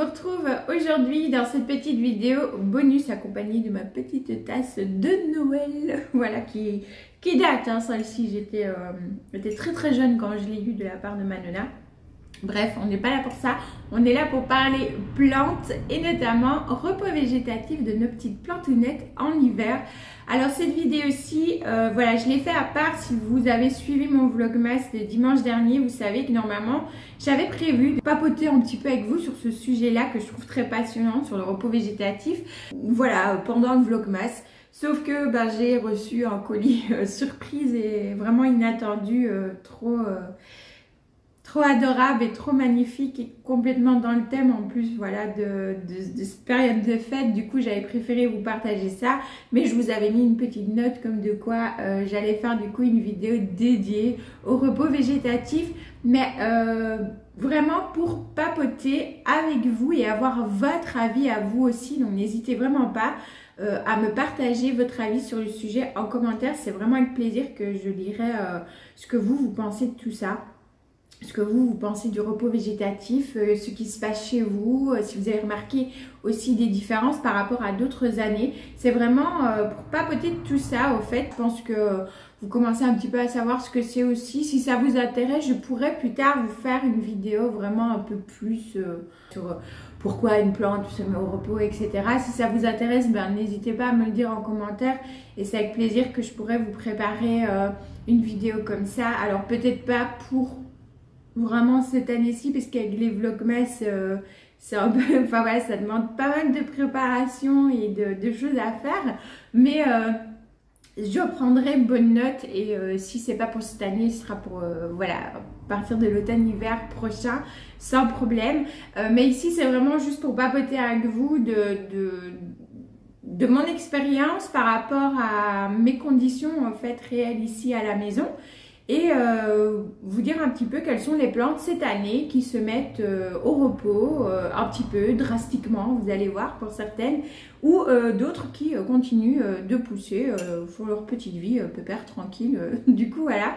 vous retrouve aujourd'hui dans cette petite vidéo bonus accompagnée de ma petite tasse de Noël. Voilà, qui date, hein, celle-ci. J'étais très jeune quand je l'ai eue de la part de ma nonna. Bref, on n'est pas là pour ça, on est là pour parler plantes et notamment repos végétatif de nos petites plantounettes en hiver. Alors cette vidéo-ci, voilà, je l'ai fait à part. Si vous avez suivi mon vlogmas de dimanche dernier, vous savez que normalement j'avais prévu de papoter un petit peu avec vous sur ce sujet-là que je trouve très passionnant, sur le repos végétatif. Voilà, pendant le vlogmas. Sauf que j'ai reçu un colis surprise et vraiment inattendu, trop adorable et trop magnifique et complètement dans le thème en plus, voilà, de cette période de fête. Du coup j'avais préféré vous partager ça, mais je vous avais mis une petite note comme de quoi j'allais faire du coup une vidéo dédiée au repos végétatif, mais vraiment pour papoter avec vous et avoir votre avis à vous aussi. Donc n'hésitez vraiment pas à me partager votre avis sur le sujet en commentaire. C'est vraiment avec plaisir que je lirai ce que vous pensez de tout ça. Ce que vous pensez du repos végétatif, ce qui se passe chez vous, si vous avez remarqué aussi des différences par rapport à d'autres années. C'est vraiment pour papoter de tout ça, au fait. Je pense que vous commencez un petit peu à savoir ce que c'est aussi. Si ça vous intéresse, je pourrais plus tard vous faire une vidéo vraiment un peu plus sur pourquoi une plante se met au repos, etc. Si ça vous intéresse, n'hésitez pas à me le dire en commentaire. Et c'est avec plaisir que je pourrais vous préparer une vidéo comme ça. Alors peut-être pas pour vraiment cette année-ci, parce qu'avec les vlogmas c'est un peu, enfin voilà, ça demande pas mal de préparation et de choses à faire, mais je prendrai bonne note. Et si c'est pas pour cette année, ce sera pour voilà, à partir de l'automne-hiver prochain, sans problème. Mais ici c'est vraiment juste pour papoter avec vous de mon expérience par rapport à mes conditions en fait réelles ici à la maison. Et vous dire un petit peu quelles sont les plantes cette année qui se mettent au repos, un petit peu drastiquement, vous allez voir pour certaines, ou d'autres qui continuent de pousser, font leur petite vie pépère, tranquille, du coup voilà.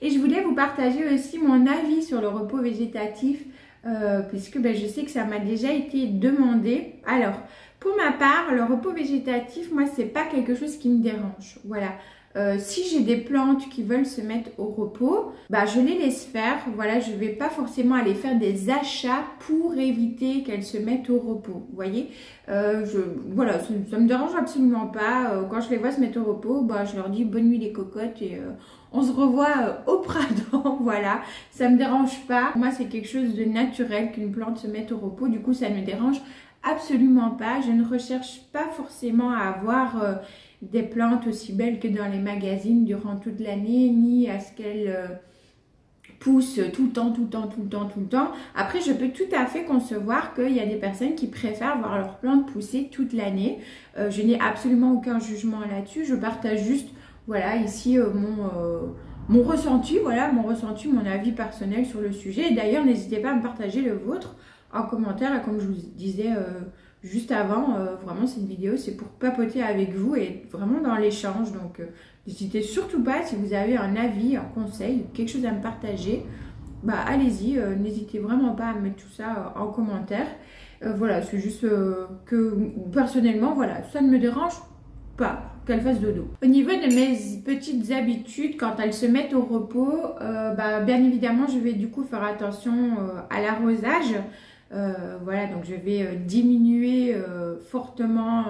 Et je voulais vous partager aussi mon avis sur le repos végétatif, puisque je sais que ça m'a déjà été demandé. Alors, pour ma part, le repos végétatif, moi c'est pas quelque chose qui me dérange, voilà. Si j'ai des plantes qui veulent se mettre au repos, je les laisse faire. Voilà, je ne vais pas forcément aller faire des achats pour éviter qu'elles se mettent au repos. Vous voyez, voilà, ça ne me dérange absolument pas. Quand je les vois se mettre au repos, je leur dis bonne nuit les cocottes et on se revoit au printemps. Voilà, ça ne me dérange pas. Pour moi, c'est quelque chose de naturel qu'une plante se mette au repos. Du coup, ça ne me dérange absolument pas. Je ne recherche pas forcément à avoir des plantes aussi belles que dans les magazines durant toute l'année, ni à ce qu'elles poussent tout le temps. Après, je peux tout à fait concevoir qu'il y a des personnes qui préfèrent voir leurs plantes pousser toute l'année. Je n'ai absolument aucun jugement là-dessus. Je partage juste, voilà, ici mon ressenti, voilà, mon avis personnel sur le sujet. Et d'ailleurs, n'hésitez pas à me partager le vôtre en commentaire. Et comme je vous disais juste avant, vraiment cette vidéo c'est pour papoter avec vous et vraiment dans l'échange. Donc n'hésitez surtout pas, si vous avez un avis, un conseil, quelque chose à me partager, allez-y, n'hésitez vraiment pas à mettre tout ça en commentaire. Voilà, c'est juste que personnellement, voilà, ça ne me dérange pas qu'elle fasse dodo. Au niveau de mes petites habitudes, quand elles se mettent au repos, bien évidemment je vais du coup faire attention à l'arrosage. Voilà, donc je vais diminuer fortement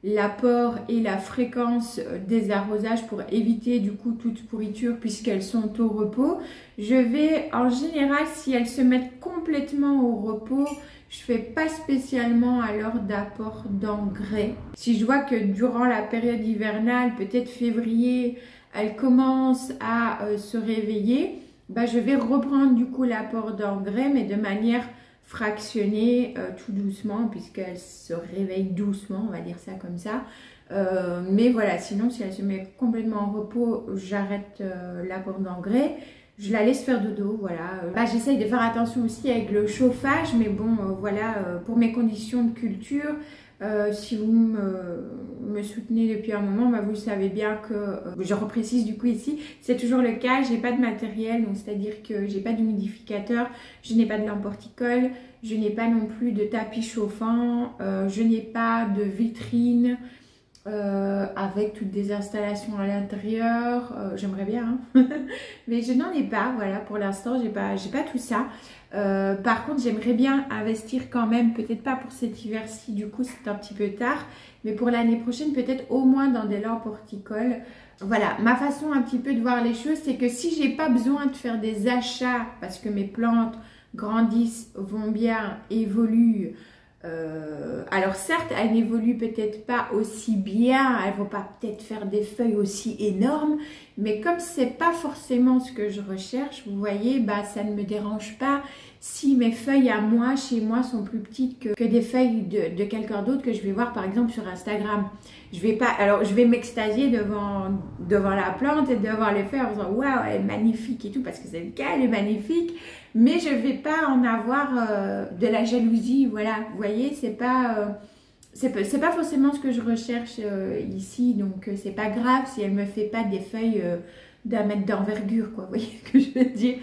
l'apport et la fréquence des arrosages pour éviter du coup toute pourriture puisqu'elles sont au repos. Je vais en général, si elles se mettent complètement au repos, je fais pas spécialement alors d'apport d'engrais. Si je vois que durant la période hivernale, peut-être février, elles commencent à se réveiller, je vais reprendre du coup l'apport d'engrais, mais de manière fractionner tout doucement puisqu'elle se réveille doucement, on va dire ça comme ça. Mais voilà, sinon si elle se met complètement en repos, j'arrête l'apport d'engrais. Je la laisse faire dodo, voilà. J'essaye de faire attention aussi avec le chauffage, mais bon, voilà, pour mes conditions de culture, Si vous me soutenez depuis un moment, bah, vous savez bien que, je reprécise du coup ici, c'est toujours le cas, j'ai pas de matériel, donc c'est-à-dire que j'ai pas d'humidificateur, je n'ai pas de lampe horticole, je n'ai pas non plus de tapis chauffant, je n'ai pas de vitrine avec toutes des installations à l'intérieur, j'aimerais bien, hein. Mais je n'en ai pas, voilà, pour l'instant, j'ai pas tout ça. Par contre, j'aimerais bien investir quand même, peut-être pas pour cet hiver-ci, du coup c'est un petit peu tard, mais pour l'année prochaine, peut-être au moins dans des lampes horticoles. Voilà, ma façon un petit peu de voir les choses, c'est que si j'ai pas besoin de faire des achats parce que mes plantes grandissent, vont bien, évoluent, alors certes, elles n'évoluent peut-être pas aussi bien, elles vont pas peut-être faire des feuilles aussi énormes, mais comme c'est pas forcément ce que je recherche, vous voyez, bah ça ne me dérange pas si mes feuilles à moi, chez moi, sont plus petites que des feuilles de quelqu'un d'autre que je vais voir par exemple sur Instagram. Je vais pas, alors je vais m'extasier devant la plante et devant les feuilles en disant waouh, elle est magnifique et tout, parce que c'est le cas, elle est magnifique. Mais je ne vais pas en avoir de la jalousie, voilà, vous voyez, c'est pas forcément ce que je recherche ici, donc c'est pas grave si elle me fait pas des feuilles d'1 mètre d'envergure, quoi, vous voyez ce que je veux dire.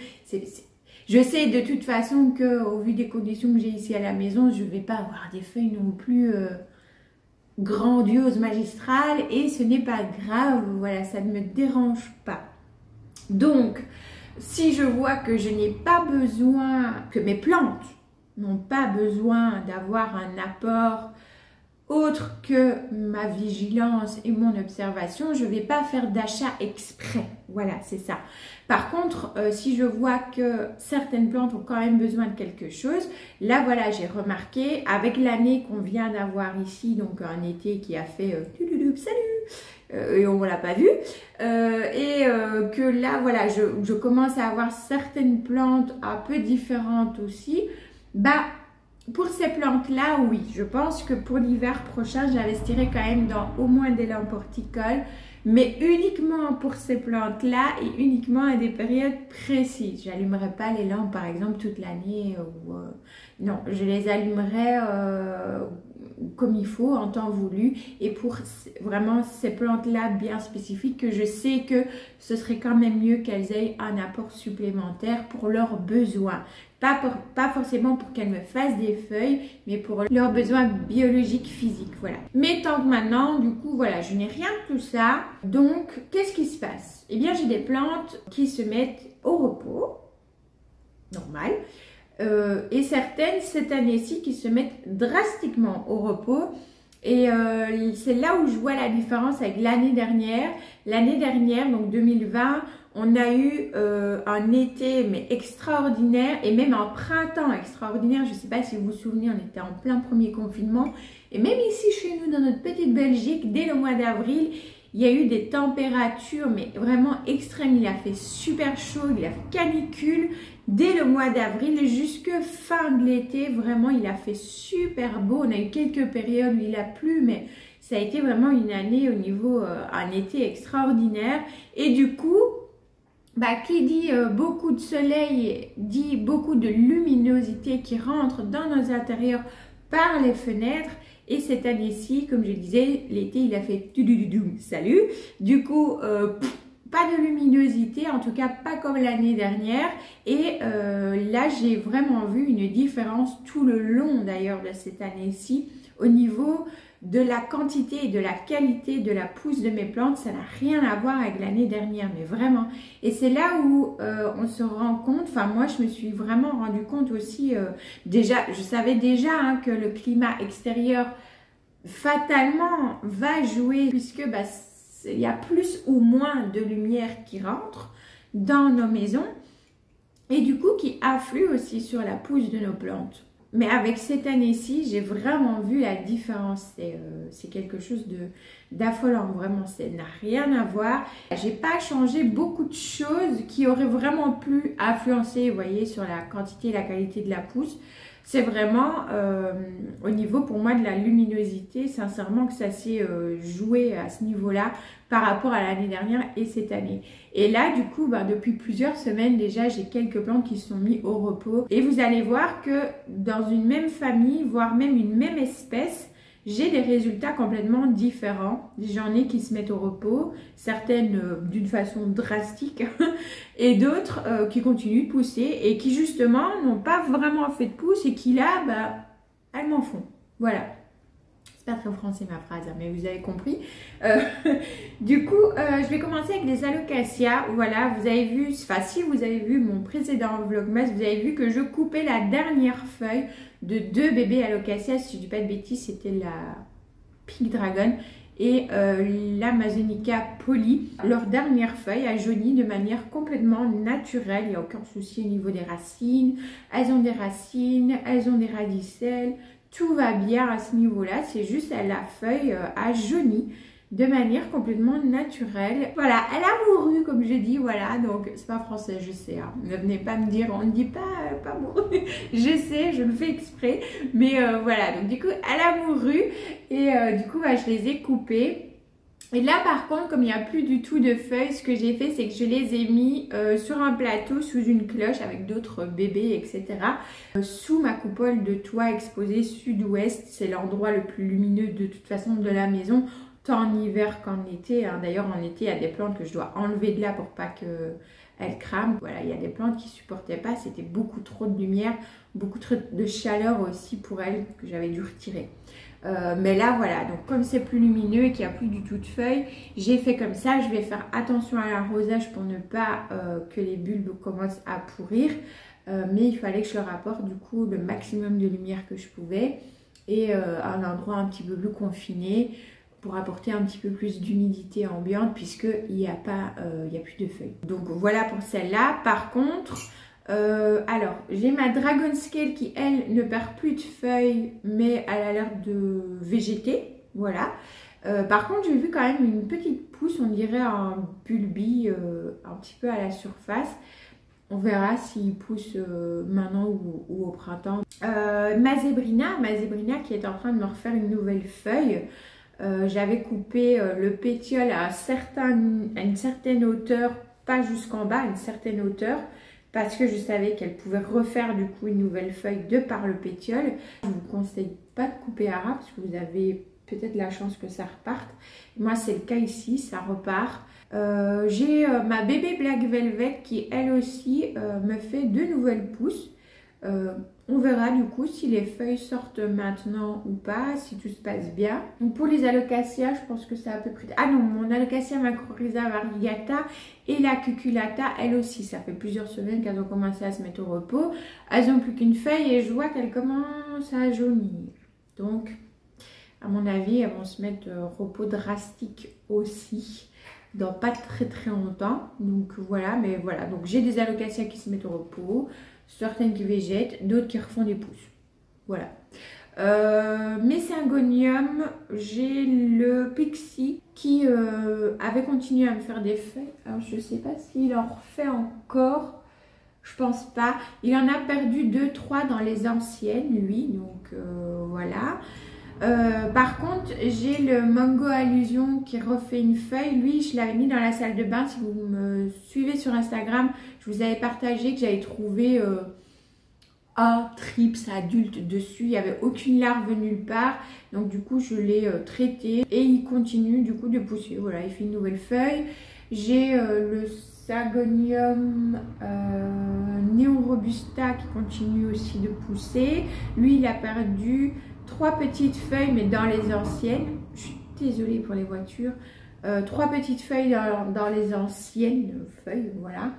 Je sais de toute façon qu'au vu des conditions que j'ai ici à la maison, je ne vais pas avoir des feuilles non plus grandioses, magistrales, et ce n'est pas grave, voilà, ça ne me dérange pas. Donc, si je vois que je n'ai pas besoin, que mes plantes n'ont pas besoin d'avoir un apport autre que ma vigilance et mon observation, je ne vais pas faire d'achat exprès. Voilà, c'est ça. Par contre, si je vois que certaines plantes ont quand même besoin de quelque chose, là, voilà, j'ai remarqué, avec l'année qu'on vient d'avoir ici, donc un été qui a fait salut, et on ne l'a pas vu, que là, voilà, je commence à avoir certaines plantes un peu différentes aussi, bah, pour ces plantes-là, oui, je pense que pour l'hiver prochain, j'investirai quand même dans au moins des lampes horticoles, mais uniquement pour ces plantes-là et uniquement à des périodes précises. Je n'allumerai pas les lampes, par exemple, toute l'année. Non, je les allumerai comme il faut, en temps voulu, et pour vraiment ces plantes-là bien spécifiques que je sais que ce serait quand même mieux qu'elles aient un apport supplémentaire pour leurs besoins. Pas forcément pour qu'elles me fassent des feuilles, mais pour leurs besoins biologiques, physiques, voilà. Mais tant que maintenant, du coup, voilà, je n'ai rien de tout ça. Donc, qu'est-ce qui se passe? Eh bien, j'ai des plantes qui se mettent au repos, normal, et certaines, cette année-ci, qui se mettent drastiquement au repos. Et c'est là où je vois la différence avec l'année dernière. L'année dernière, donc 2020, on a eu un été mais extraordinaire et même un printemps extraordinaire. Je ne sais pas si vous vous souvenez, on était en plein premier confinement. Et même ici chez nous, dans notre petite Belgique, dès le mois d'avril, il y a eu des températures mais vraiment extrêmes. Il a fait super chaud, il a fait canicule. Dès le mois d'avril jusque fin de l'été, vraiment, il a fait super beau. On a eu quelques périodes où il a plu, mais ça a été vraiment une année au niveau, un été extraordinaire. Et du coup, bah, qui dit beaucoup de soleil, dit beaucoup de luminosité qui rentre dans nos intérieurs par les fenêtres. Et cette année-ci, comme je disais, l'été, il a fait salut. Du coup, pas de luminosité, en tout cas pas comme l'année dernière. Et là, j'ai vraiment vu une différence tout le long d'ailleurs de cette année-ci au niveau de la quantité et de la qualité de la pousse de mes plantes. Ça n'a rien à voir avec l'année dernière, mais vraiment. Et c'est là où on se rend compte, enfin moi je me suis vraiment rendu compte aussi, déjà, je savais déjà hein, que le climat extérieur fatalement va jouer puisque bah, il y a plus ou moins de lumière qui rentre dans nos maisons et du coup qui afflue aussi sur la pousse de nos plantes. Mais avec cette année-ci, j'ai vraiment vu la différence. C'est quelque chose d'affolant, vraiment, ça n'a rien à voir. J'ai pas changé beaucoup de choses qui auraient vraiment pu influencer, vous voyez, sur la quantité et la qualité de la pousse. C'est vraiment au niveau pour moi de la luminosité, sincèrement que ça s'est joué à ce niveau-là par rapport à l'année dernière et cette année. Et là du coup bah, depuis plusieurs semaines déjà j'ai quelques plantes qui se sont mis au repos et vous allez voir que dans une même famille, voire même une même espèce, j'ai des résultats complètement différents. J'en ai qui se mettent au repos, certaines d'une façon drastique et d'autres qui continuent de pousser et qui justement n'ont pas vraiment fait de pouce et qui là, bah, elles m'en font. Voilà. C'est pas très français ma phrase, mais vous avez compris. Du coup, je vais commencer avec les alocasias. Voilà, vous avez vu, enfin si vous avez vu mon précédent vlogmas, vous avez vu que je coupais la dernière feuille de 2 bébés alocasias. Si je dis pas de bêtises, c'était la Pink Dragon et l'Amazonica Poly. Leur dernière feuille a jauni de manière complètement naturelle. Il n'y a aucun souci au niveau des racines. Elles ont des racines, elles ont des radicelles. Tout va bien à ce niveau-là, c'est juste la feuille a jauni de manière complètement naturelle. Voilà, elle a mouru comme je dis, voilà, donc c'est pas français, je sais, hein. Ne venez pas me dire, on ne dit pas mouru, je sais, je le fais exprès, mais voilà, donc du coup, elle a mouru et du coup, bah, je les ai coupées. Et là par contre, comme il n'y a plus du tout de feuilles, ce que j'ai fait c'est que je les ai mis sur un plateau sous une cloche avec d'autres bébés, etc. Sous ma coupole de toit exposée sud-ouest, c'est l'endroit le plus lumineux de toute façon de la maison, tant en hiver qu'en été. Hein. D'ailleurs en été, il y a des plantes que je dois enlever de là pour pas qu'elles crament. Voilà, il y a des plantes qui ne supportaient pas, c'était beaucoup trop de lumière, beaucoup trop de chaleur aussi pour elles que j'avais dû retirer. Mais là voilà, donc comme c'est plus lumineux et qu'il n'y a plus du tout de feuilles, j'ai fait comme ça. Je vais faire attention à l'arrosage pour ne pas que les bulbes commencent à pourrir, mais il fallait que je leur apporte du coup le maximum de lumière que je pouvais et un endroit un petit peu plus confiné pour apporter un petit peu plus d'humidité ambiante puisqu'il n'y a plus de feuilles. Donc voilà pour celle-là. Par contre, alors j'ai ma Dragon Scale qui elle ne perd plus de feuilles mais elle a l'air de végéter, voilà. Par contre j'ai vu quand même une petite pousse, on dirait un bulbi un petit peu à la surface. On verra s'il pousse maintenant ou au printemps. Ma Zébrina qui est en train de me refaire une nouvelle feuille. J'avais coupé le pétiole à une certaine hauteur, pas jusqu'en bas, à une certaine hauteur, parce que je savais qu'elle pouvait refaire du coup une nouvelle feuille de par le pétiole. Je ne vous conseille pas de couper à ras parce que vous avez peut-être la chance que ça reparte. Moi c'est le cas ici, ça repart. J'ai ma bébé Black Velvet qui elle aussi me fait 2 nouvelles pousses. On verra du coup si les feuilles sortent maintenant ou pas, si tout se passe bien. Donc pour les alocasias, je pense que c'est à peu près... Ah non, mon alocasia macrorhiza variegata et la cuculata, elles aussi, ça fait plusieurs semaines qu'elles ont commencé à se mettre au repos. Elles n'ont plus qu'une feuille et je vois qu'elles commencent à jaunir. Donc, à mon avis, elles vont se mettre au repos drastique aussi dans pas très longtemps. Donc voilà, mais voilà. Donc j'ai des alocasias qui se mettent au repos, certaines qui végètent, d'autres qui refont des pousses. Voilà. Mes syngoniums, j'ai le Pixie qui avait continué à me faire des feuilles. Alors je ne sais pas s'il en refait encore. Je pense pas. Il en a perdu 2-3 dans les anciennes, lui. Donc voilà. Par contre, j'ai le Mango Allusion qui refait une feuille. Lui, je l'avais mis dans la salle de bain. Si vous me suivez sur Instagram, je vous avais partagé que j'avais trouvé un trips adulte dessus. Il n'y avait aucune larve nulle part. Donc du coup, je l'ai traité et il continue du coup de pousser. Voilà, il fait une nouvelle feuille. J'ai le Sagonium Néon Robusta qui continue aussi de pousser. Lui, il a perdu 3 petites feuilles, mais dans les anciennes. Je suis désolée pour les voitures. 3 petites feuilles dans les anciennes feuilles, voilà.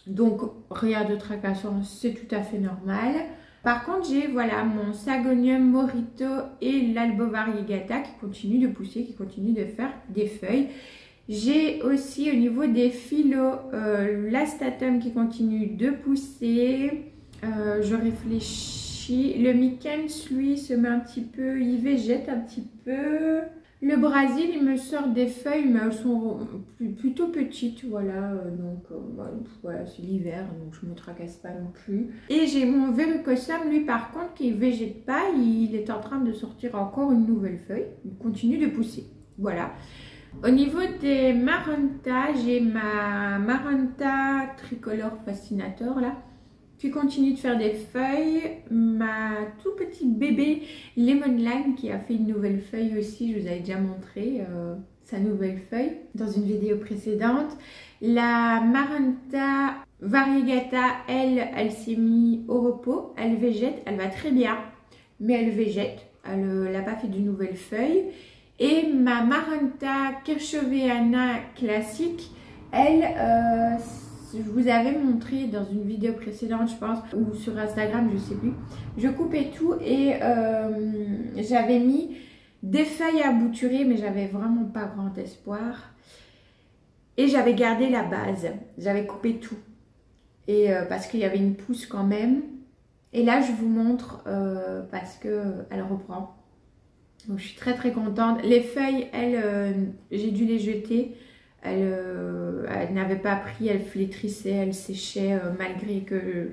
Donc, rien de tracassant, c'est tout à fait normal. Par contre, j'ai voilà mon Sagonium Morito et l'Albo Variegata qui continuent de pousser, qui continuent de faire des feuilles. J'ai aussi au niveau des phyllos l'Astatum qui continue de pousser. Je réfléchis. Le Mikens, lui, se met un petit peu, il végète un petit peu. Le Brésil, il me sort des feuilles, mais elles sont plutôt petites, voilà. Donc, voilà, c'est l'hiver, donc je ne me tracasse pas non plus. Et j'ai mon Verrucosum, lui, par contre, qui ne végète pas. Il est en train de sortir encore une nouvelle feuille. Il continue de pousser, voilà. Au niveau des Maranta, j'ai ma Maranta Tricolore Fascinator, là. qui continue de faire des feuilles. Ma tout petit bébé Lemon Lime qui a fait une nouvelle feuille aussi, je vous avais déjà montré sa nouvelle feuille dans une vidéo précédente. La Maranta Variegata, elle s'est mise au repos, elle végète, elle va très bien, mais elle végète, elle n'a pas fait de nouvelles feuilles. Et ma Maranta Kirchoveana classique, elle, je vous avais montré dans une vidéo précédente, je pense, ou sur Instagram, je sais plus. Je coupais tout et j'avais mis des feuilles à bouturer, mais j'avais vraiment pas grand espoir. Et j'avais gardé la base, j'avais coupé tout. Et parce qu'il y avait une pousse quand même. Et là, je vous montre parce qu'elle reprend. Donc, je suis très très contente. Les feuilles, elles, j'ai dû les jeter. Elles n'avaient pas pris, elles flétrissaient, elles séchaient malgré que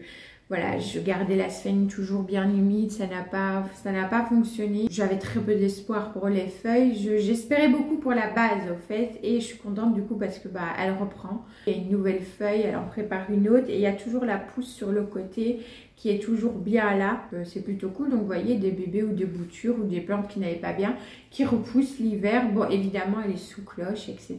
voilà, je gardais la sphène toujours bien humide. Ça n'a pas fonctionné. J'avais très peu d'espoir pour les feuilles. J'espérais beaucoup pour la base au fait. Et je suis contente du coup parce que elle reprend. Il y a une nouvelle feuille, elle en prépare une autre. Et il y a toujours la pousse sur le côté qui est toujours bien là. C'est plutôt cool. Donc vous voyez des bébés ou des boutures ou des plantes qui n'allaient pas bien, qui repoussent l'hiver. Bon évidemment elle est sous cloche etc.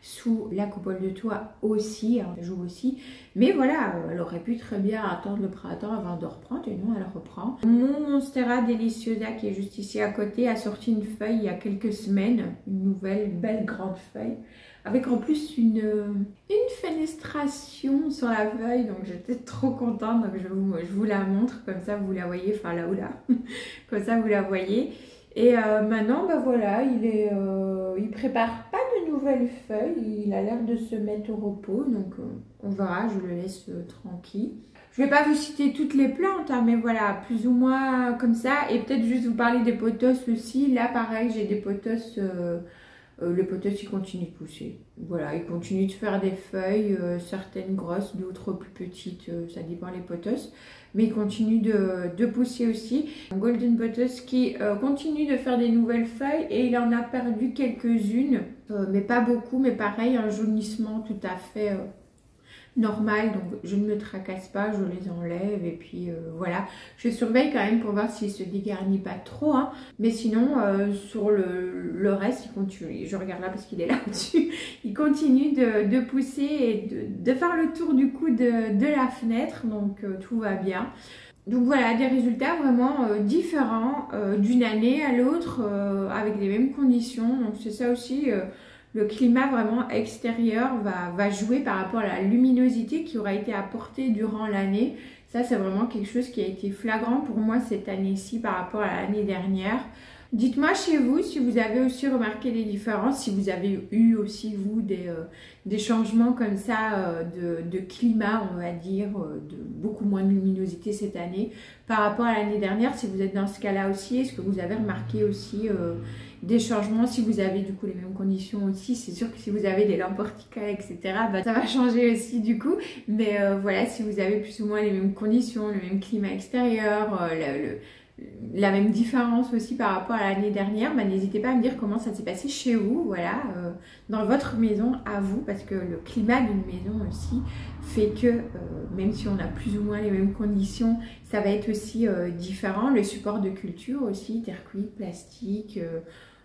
Sous la coupole de toit aussi, elle joue aussi. Mais voilà, elle aurait pu très bien attendre le printemps avant de reprendre. Et non, elle reprend. Mon Monstera Deliciosa qui est juste ici à côté a sorti une feuille il y a quelques semaines. Une nouvelle belle grande feuille. Avec en plus une fenestration sur la feuille, donc j'étais trop contente, donc je vous la montre, comme ça vous la voyez, enfin là ou là, comme ça vous la voyez. Et maintenant, voilà, il prépare pas de nouvelles feuilles, il a l'air de se mettre au repos, donc on verra, je le laisse tranquille. Je vais pas vous citer toutes les plantes, hein, mais voilà, plus ou moins comme ça, et peut-être juste vous parler des pothos aussi. Là pareil, j'ai des pothos... le pothos il continue de pousser, voilà, il continue de faire des feuilles, certaines grosses, d'autres plus petites, ça dépend les pothos, mais il continue de pousser aussi. Golden Pothos qui continue de faire des nouvelles feuilles et il en a perdu quelques-unes, mais pas beaucoup, mais pareil, un jaunissement tout à fait normal, donc je ne me tracasse pas, je les enlève et puis voilà, je surveille quand même pour voir s'il se dégarnit pas trop, hein. Mais sinon sur le reste il continue, je regarde là parce qu'il est là-dessus, il continue de pousser et de faire le tour du coup de la fenêtre, donc tout va bien. Donc voilà, des résultats vraiment différents d'une année à l'autre avec les mêmes conditions, donc c'est ça aussi. Le climat vraiment extérieur va jouer par rapport à la luminosité qui aura été apportée durant l'année. Ça, c'est vraiment quelque chose qui a été flagrant pour moi cette année-ci par rapport à l'année dernière. Dites-moi chez vous si vous avez aussi remarqué des différences, si vous avez eu aussi, vous, des changements comme ça de climat, on va dire, de beaucoup moins de luminosité cette année par rapport à l'année dernière. Si vous êtes dans ce cas-là aussi, est-ce que vous avez remarqué aussi des changements? Si vous avez du coup les mêmes conditions aussi, c'est sûr que si vous avez des lampes horticales, etc., ça va changer aussi du coup. Mais voilà, si vous avez plus ou moins les mêmes conditions, le même climat extérieur, la même différence aussi par rapport à l'année dernière, n'hésitez pas à me dire comment ça s'est passé chez vous, voilà, dans votre maison à vous, parce que le climat d'une maison aussi fait que même si on a plus ou moins les mêmes conditions, ça va être aussi différent. Le support de culture aussi, terre cuite, plastique,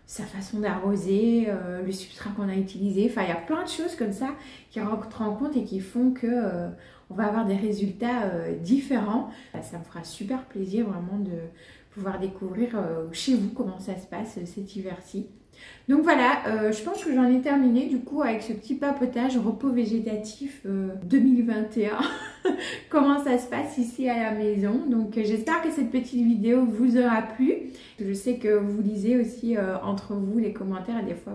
sa façon d'arroser, le substrat qu'on a utilisé, enfin il y a plein de choses comme ça qui rentrent en compte et qui font que on va avoir des résultats différents. Ça me fera super plaisir vraiment de pouvoir découvrir chez vous comment ça se passe cet hiver-ci. Donc voilà, je pense que j'en ai terminé du coup avec ce petit papotage repos végétatif 2021. Comment ça se passe ici à la maison. Donc j'espère que cette petite vidéo vous aura plu. Je sais que vous lisez aussi entre vous les commentaires et des fois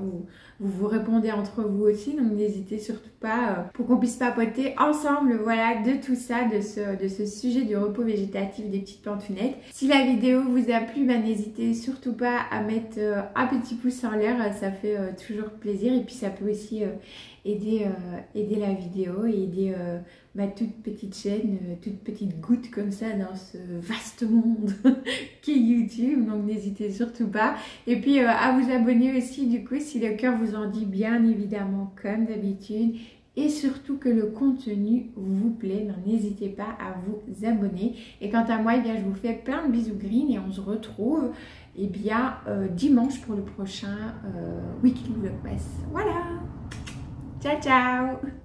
vous répondez entre vous aussi. Donc n'hésitez surtout pas pour qu'on puisse papoter ensemble, voilà, de tout ça, de ce sujet du repos végétatif des petites plantounettes. Si la vidéo vous a plu, n'hésitez surtout pas à mettre un petit pouce en l'air, ça fait toujours plaisir et puis ça peut aussi aider la vidéo et aider ma toute petite chaîne, toute petite goutte comme ça dans ce vaste monde qui est YouTube, donc n'hésitez surtout pas. Et puis à vous abonner aussi du coup si le cœur vous en dit, bien évidemment, comme d'habitude. et surtout que le contenu vous plaît. Donc n'hésitez pas à vous abonner. Et quant à moi, eh bien, je vous fais plein de bisous green et on se retrouve eh bien, dimanche pour le prochain Weekly Vlogmas. Voilà, ciao ciao.